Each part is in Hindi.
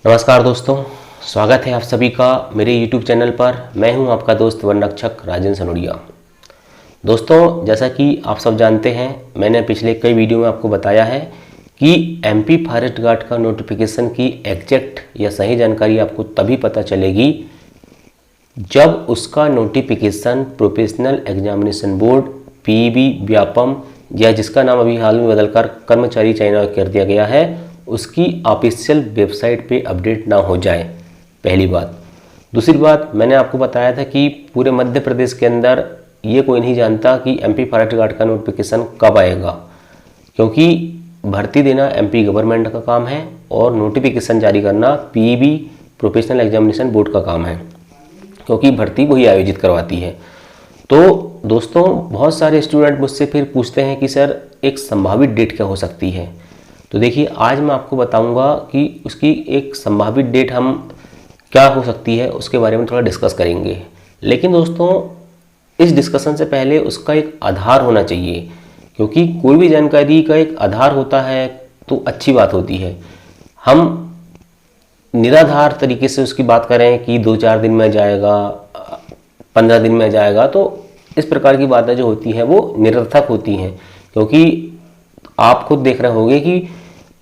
नमस्कार दोस्तों, स्वागत है आप सभी का मेरे YouTube चैनल पर। मैं हूं आपका दोस्त वन रक्षक राजन सनोडिया। दोस्तों, जैसा कि आप सब जानते हैं, मैंने पिछले कई वीडियो में आपको बताया है कि MP फॉरेस्ट गार्ड का नोटिफिकेशन की एग्जैक्ट या सही जानकारी आपको तभी पता चलेगी जब उसका notification professional examination board PEB Vyapam या जिसका नाम अभी हाल में बदलकर कर्मचारी चयन आयोग कर दिया गया है उसकी ऑफिशियल वेबसाइट पे अपडेट ना हो जाए। पहली बात। दूसरी बात, मैंने आपको बताया था कि पूरे मध्य प्रदेश के अंदर ये कोई नहीं जानता कि MP फॉरेस्ट गार्ड का नोटिफिकेशन कब आएगा, क्योंकि भर्ती देना MP गवर्नमेंट का काम है और नोटिफिकेशन जारी करना PEB प्रोफेशनल एग्जामिनेशन बोर्ड का काम है, क्योंकि भर्ती वही आयोजित करवाती है। तो दोस्तों, बहुत सारे स्टूडेंट मुझसे फिर पूछते हैं कि सर एक संभावित डेट क्या हो सकती है। तो देखिए, आज मैं आपको बताऊंगा कि उसकी एक संभावित डेट हम क्या हो सकती है उसके बारे में थोड़ा डिस्कस करेंगे। लेकिन दोस्तों, इस डिस्कशन से पहले उसका एक आधार होना चाहिए, क्योंकि कोई भी जानकारी का एक आधार होता है तो अच्छी बात होती है। हम निराधार तरीके से उसकी बात करें कि 2-4 दिन में जाएगा, 15 दिन में जाएगा, तो इस प्रकार की बातें जो होती हैं वो निरर्थक होती हैं। क्योंकि आप खुद देख रहे होंगे कि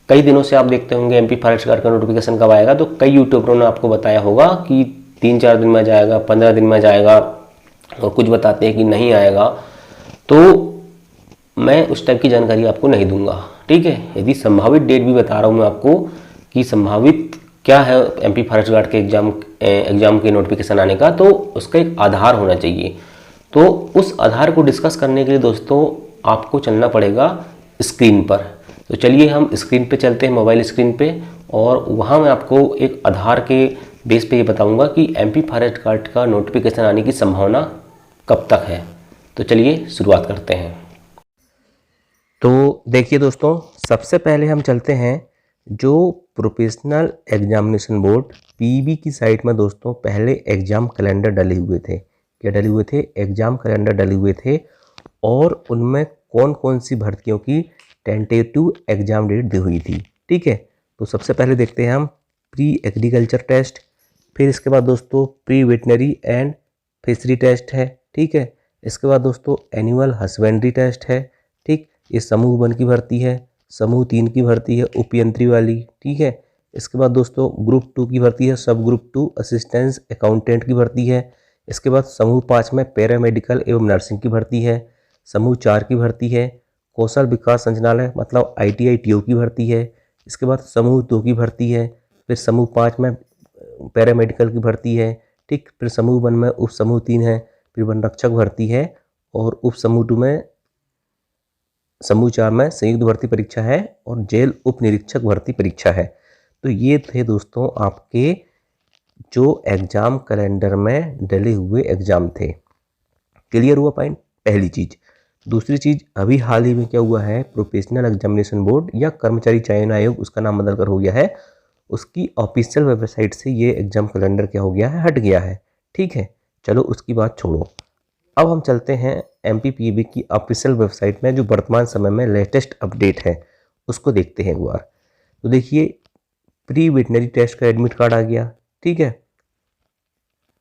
कई दिनों से आप देखते होंगे MP फॉरेस्ट गार्ड का नोटिफिकेशन कब आएगा, तो कई यूट्यूबरों ने आपको बताया होगा कि 3-4 दिन में जाएगा, 15 दिन में जाएगा, और कुछ बताते हैं कि नहीं आएगा। तो मैं उस टाइप की जानकारी आपको नहीं दूंगा, ठीक है। यदि संभावित डेट भी बता रहा हूँ मैं आपको कि संभावित क्या है MP फॉरेस्ट गार्ड के एग्जाम के नोटिफिकेशन आने का, तो उसका एक आधार होना चाहिए। तो उस आधार को डिस्कस करने के लिए दोस्तों आपको चलना पड़ेगा स्क्रीन पर। तो चलिए हम स्क्रीन पे चलते हैं, मोबाइल स्क्रीन पे, और वहाँ मैं आपको एक आधार के बेस पे ये बताऊंगा कि MP फॉरेस्ट गार्ड का नोटिफिकेशन आने की संभावना कब तक है। तो चलिए शुरुआत करते हैं। तो देखिए दोस्तों, सबसे पहले हम चलते हैं जो प्रोफेशनल एग्जामिनेशन बोर्ड PEB की साइट में दोस्तों पहले एग्जाम कैलेंडर डले हुए थे। क्या डले हुए थे? एग्जाम कैलेंडर डले हुए थे, और उनमें कौन कौन सी भर्तियों की टेंटेटिव एग्जाम डेट दी हुई थी, ठीक है। तो सबसे पहले देखते हैं हम प्री एग्रीकल्चर टेस्ट, फिर इसके बाद दोस्तों pre veterinary and fishery test है, ठीक है। इसके बाद दोस्तों एनुअल हस्बेंड्री टेस्ट है, ठीक। ये समूह 1 की भर्ती है, समूह 3 की भर्ती है उपयंत्री वाली, ठीक है। इसके बाद दोस्तों ग्रुप 2 की भर्ती है, सब ग्रुप 2 असिस्टेंस अकाउंटेंट की भर्ती है। इसके बाद समूह 5 में पैरामेडिकल एवं नर्सिंग की भर्ती है। समूह 4 की भर्ती है कौशल विकास संचालय मतलब ITI TO की भर्ती है। इसके बाद समूह 2 की भर्ती है, फिर समूह 5 में पैरामेडिकल की भर्ती है, ठीक। फिर समूह 1 में उप समूह 3 है, फिर वन रक्षक भर्ती है, और उप समूह 2 में समूह 4 में संयुक्त भर्ती परीक्षा है, और जेल उप निरीक्षक भर्ती परीक्षा है। तो ये थे दोस्तों आपके जो एग्जाम कैलेंडर में डले हुए एग्जाम थे। क्लियर हुआ पॉइंट? पहली चीज। दूसरी चीज, अभी हाल ही में क्या हुआ है, प्रोफेशनल एग्जामिनेशन बोर्ड या कर्मचारी चयन आयोग, उसका नाम बदलकर हो गया है, उसकी ऑफिशियल वेबसाइट से ये एग्जाम कैलेंडर क्या हो गया है, हट गया है, ठीक है। चलो उसकी बात छोड़ो, अब हम चलते हैं MP PEB की ऑफिशियल वेबसाइट में जो वर्तमान समय में लेटेस्ट अपडेट है उसको देखते हैं एक बार। तो देखिए, प्री वेटनरी टेस्ट का एडमिट कार्ड आ गया, ठीक है।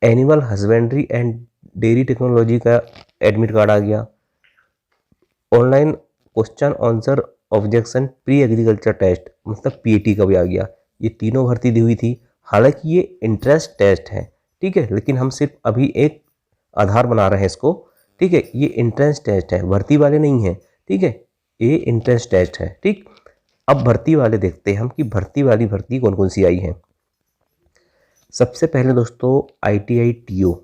Animal husbandry and dairy technology का एडमिट कार्ड आ गया। Online question answer objection pre agriculture test मतलब PAT का भी आ गया। ये तीनों भर्ती दी हुई थी। हालांकि ये इंट्रेंस टेस्ट है, ठीक है, लेकिन हम सिर्फ अभी एक आधार बना रहे हैं इसको, ठीक है। ये इंट्रेंस टेस्ट है, भर्ती वाले नहीं है, ठीक है। ये इंट्रेंस टेस्ट है, ठीक। अब भर्ती वाले देखते हैं हम कि भर्ती कौन कौन सी आई है। सबसे पहले दोस्तों ITI TO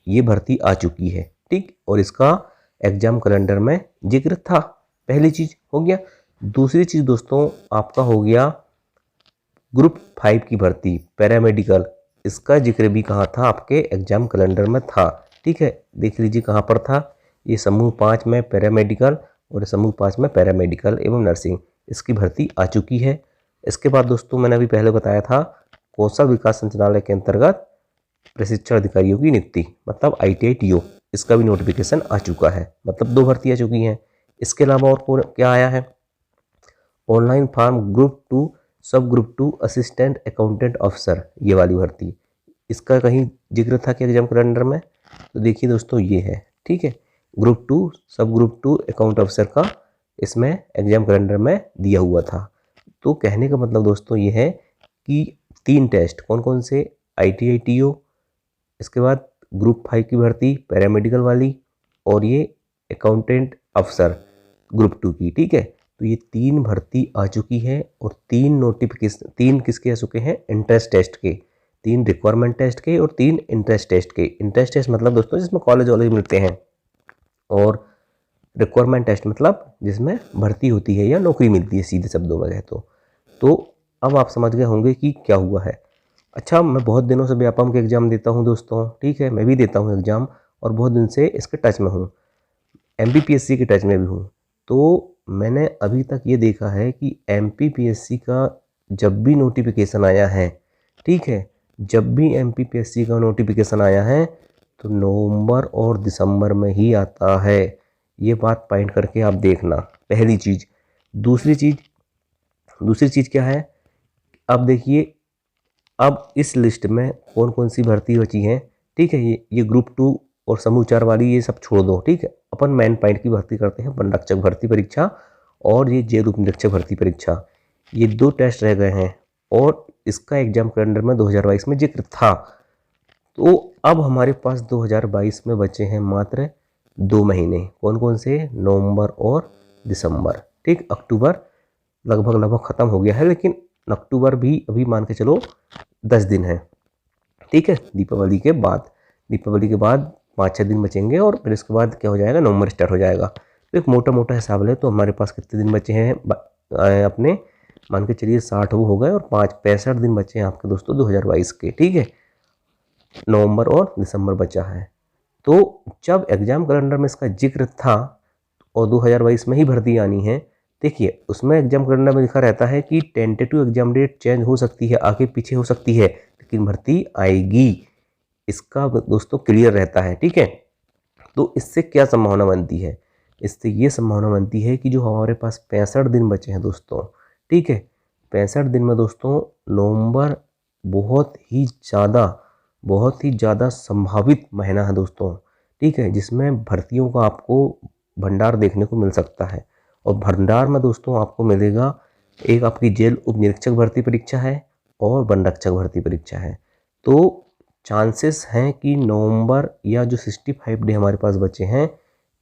ये भर्ती आ चुकी है, ठीक, और इसका एग्जाम कैलेंडर में जिक्र था। पहली चीज हो गया। दूसरी चीज दोस्तों आपका हो गया ग्रुप 5 की भर्ती पैरामेडिकल, इसका जिक्र भी कहाँ था, आपके एग्जाम कैलेंडर में था, ठीक है। देख लीजिए कहाँ पर था, ये समूह 5 में पैरामेडिकल और समूह 5 में पैरामेडिकल एवं नर्सिंग, इसकी भर्ती आ चुकी है। इसके बाद दोस्तों मैंने अभी पहले बताया था कौशल विकास संचालय के अंतर्गत प्रशिक्षण अधिकारियों की नियुक्ति मतलब ITI TO, इसका भी नोटिफिकेशन आ चुका है, मतलब 2 भर्ती आ चुकी हैं। इसके अलावा और क्या आया है, ऑनलाइन फॉर्म ग्रुप 2 सब ग्रुप 2 असिस्टेंट अकाउंटेंट ऑफिसर, ये वाली भर्ती, इसका कहीं जिक्र था कि एग्जाम कैलेंडर में? तो देखिए दोस्तों ये है, ठीक है, ग्रुप 2 सब ग्रुप 2 अकाउंट ऑफिसर का इसमें एग्जाम कैलेंडर में दिया हुआ था। तो कहने का मतलब दोस्तों ये है कि 3 टेस्ट, कौन कौन से? ITI TO, इसके बाद ग्रुप 5 की भर्ती पैरामेडिकल वाली, और ये अकाउंटेंट अफसर ग्रुप 2 की, ठीक है। तो ये 3 भर्ती आ चुकी है और 3 नोटिफिकेशन, 3 किसके आ चुके हैं? इंट्रेंस टेस्ट के, 3 रिक्वायरमेंट टेस्ट के और 3 इंट्रेंस टेस्ट के। इंट्रेंस टेस्ट मतलब दोस्तों जिसमें कॉलेज वॉलेज मिलते हैं, और रिक्वायरमेंट टेस्ट मतलब जिसमें भर्ती होती है या नौकरी मिलती है, सीधे शब्दों में कहे तो अब आप समझ गए होंगे कि क्या हुआ है। अच्छा, मैं बहुत दिनों से व्यापम के एग्ज़ाम देता हूँ दोस्तों, ठीक है, मैं भी देता हूँ एग्ज़ाम, और बहुत दिन से इसके टच में हूँ, MPPSC के टच में भी हूँ। तो मैंने अभी तक ये देखा है कि MPPSC का जब भी नोटिफिकेशन आया है, ठीक है, जब भी MPPSC का नोटिफिकेशन आया है तो नवंबर और दिसंबर में ही आता है। ये बात पॉइंट करके आप देखना, पहली चीज़। दूसरी चीज़ क्या है? अब देखिए, अब इस लिस्ट में कौन कौन सी भर्ती बची हैं, ठीक है। ये ग्रुप 2 और समूह 4 वाली ये सब छोड़ दो, ठीक है। अपन मेन पॉइंट की भर्ती करते हैं, वन रक्षक भर्ती परीक्षा और ये जेल उप निरीक्षक भर्ती परीक्षा। ये 2 टेस्ट रह गए हैं और इसका एग्जाम कैलेंडर में 2022 में जिक्र था। तो अब हमारे पास 2022 में बचे हैं मात्र 2 महीने, कौन कौन से? नवंबर और दिसंबर, ठीक। अक्टूबर लगभग ख़त्म हो गया है, लेकिन अक्टूबर भी अभी मान के चलो 10 दिन है, ठीक है। दीपावली के बाद 5-6 दिन बचेंगे और फिर इसके बाद क्या हो जाएगा? नवंबर स्टार्ट हो जाएगा। तो एक मोटा हिसाब ले तो हमारे पास कितने दिन बचे हैं अपने? मान के चलिए 60 वो हो गए और 65 दिन बचे हैं आपके दोस्तों 2022 के, ठीक है। नवंबर और दिसंबर बचा है। तो जब एग्जाम कैलेंडर में इसका जिक्र था और 2022 में ही भर्ती आनी है, देखिए उसमें एग्जाम कैलेंडर में लिखा रहता है कि टेंटेटिव एग्जाम डेट चेंज हो सकती है, आगे पीछे हो सकती है, लेकिन भर्ती आएगी, इसका दोस्तों क्लियर रहता है, ठीक है। तो इससे क्या संभावना बनती है? इससे ये संभावना बनती है कि जो हमारे पास 65 दिन बचे हैं दोस्तों, ठीक है, 65 दिन में दोस्तों नवंबर बहुत ही ज़्यादा संभावित महीना है दोस्तों, ठीक है, जिसमें भर्तियों का आपको भंडार देखने को मिल सकता है। और भंडार में दोस्तों आपको मिलेगा, एक आपकी जेल उप निरीक्षक भर्ती परीक्षा है और वन रक्षक भर्ती परीक्षा है। तो चांसेस हैं कि नवंबर या जो 65 डे हमारे पास बचे हैं,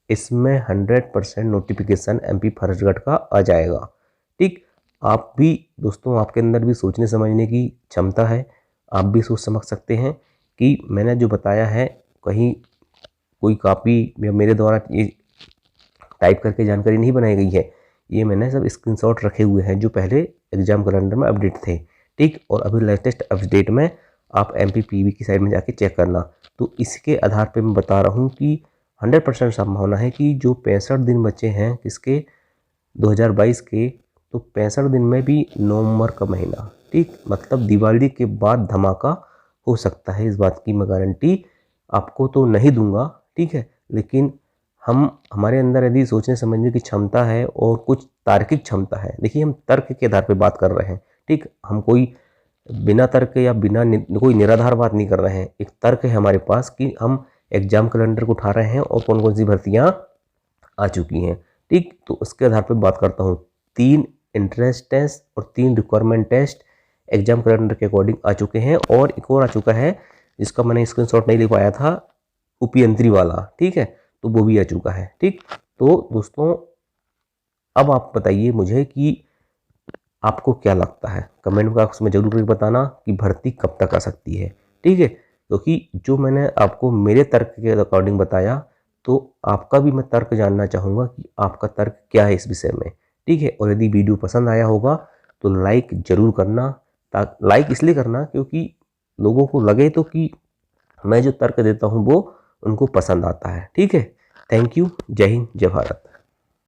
इसमें 100% नोटिफिकेशन MP फॉरेस्टगार्ड का आ जाएगा, ठीक। आप भी दोस्तों, आपके अंदर भी सोचने समझने की क्षमता है, आप भी सोच समझ सकते हैं कि मैंने जो बताया है कहीं कोई कॉपी या मेरे द्वारा ये टाइप करके जानकारी नहीं बनाई गई है, ये मैंने सब स्क्रीनशॉट रखे हुए हैं जो पहले एग्जाम कैलेंडर में अपडेट थे, ठीक। और अभी लेटेस्ट अपडेट में आप MPPB की साइट में जाके चेक करना। तो इसके आधार पे मैं बता रहा हूँ कि 100% संभावना है कि जो 65 दिन बचे हैं किसके? 2022 के, तो 65 दिन में भी नवंबर का महीना, ठीक, मतलब दिवाली के बाद धमाका हो सकता है। इस बात की मैं गारंटी आपको तो नहीं दूंगा, ठीक है, लेकिन हमारे अंदर यदि सोचने समझने की क्षमता है और कुछ तार्किक क्षमता है, देखिए हम तर्क के आधार पर बात कर रहे हैं, ठीक, हम कोई बिना तर्क या बिना कोई निराधार बात नहीं कर रहे हैं। एक तर्क है हमारे पास कि हम एग्जाम कैलेंडर को उठा रहे हैं और कौन कौन सी भर्तियाँ आ चुकी हैं, ठीक। तो उसके आधार पर बात करता हूँ, 3 एंट्रेंस टेस्ट और 3 रिक्वायरमेंट टेस्ट एग्जाम कैलेंडर के अकॉर्डिंग आ चुके हैं, और एक और आ चुका है जिसका मैंने स्क्रीनशॉट नहीं ले पाया था, उपयंत्री वाला, ठीक है, तो वो भी आ चुका है, ठीक। तो दोस्तों अब आप बताइए मुझे कि आपको क्या लगता है, कमेंट बॉक्स में जरूर बताना कि भर्ती कब तक आ सकती है, ठीक है। क्योंकि जो मैंने आपको मेरे तर्क के अकॉर्डिंग बताया, तो आपका भी मैं तर्क जानना चाहूँगा कि आपका तर्क क्या है इस विषय में, ठीक है। और यदि वीडियो पसंद आया होगा तो लाइक ज़रूर करना, लाइक इसलिए करना क्योंकि लोगों को लगे तो कि मैं जो तर्क देता हूँ वो उनको पसंद आता है, ठीक है। Thank you. जय हिंद, जय भारत।